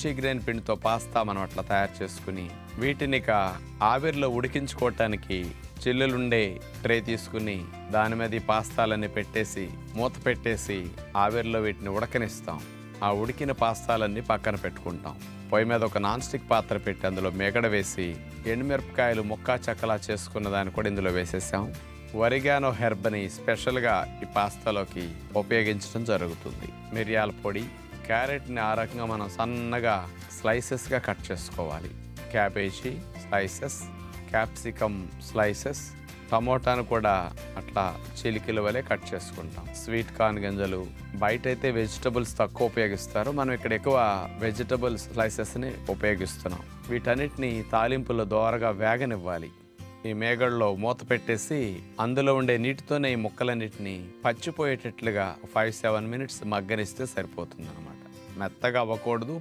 Multigrain పిండితో pasta మనం అట్లా తయారు చేసుకుని వీటిని ఇక ఆవిరిలో ఉడికించుకోవటానికి చిల్లులుండే ట్రే తీసుకుని దాని మీద ఈ పాస్తాలన్నీ పెట్టేసి మూత పెట్టేసి ఆవిరిలో వీటిని ఉడకనిస్తాం. ఆ ఉడికిన పాస్తాలన్నీ పక్కన పెట్టుకుంటాం. పొయ్యి మీద ఒక నాన్ స్టిక్ పాత్ర పెట్టి అందులో మేగడ వేసి ఎండుమిరపకాయలు ముక్కా చెక్కలా చేసుకున్న దాన్ని కూడా ఇందులో వేసేసాం. ఒరిగానో హెర్బ్ని స్పెషల్గా ఈ పాస్తాలోకి ఉపయోగించడం జరుగుతుంది. మిరియాల పొడి, క్యారెట్ని ఆ రకంగా మనం సన్నగా స్లైసెస్గా కట్ చేసుకోవాలి. క్యాబేజీ స్లైసెస్, క్యాప్సికమ్ స్లైసెస్, టమోటాను కూడా అట్లా చిలికిల వలె కట్ చేసుకుంటాం. స్వీట్ కార్న్ గింజలు, బయట అయితే వెజిటబుల్స్ తక్కువ ఉపయోగిస్తారు, మనం ఇక్కడ ఎక్కువ వెజిటబుల్ స్లైసెస్ని ఉపయోగిస్తున్నాం. వీటన్నిటిని తాలింపులో దోరగా వేగనివ్వాలి. ఈ మేగడలో మూత పెట్టేసి అందులో ఉండే నీటితోనే ఈ ముక్కలన్నిటిని పచ్చిపోయేటట్లుగా 5-7 మినిట్స్ మగ్గనిస్తే సరిపోతుంది అనమాట. మెత్తగా అవ్వకూడదు,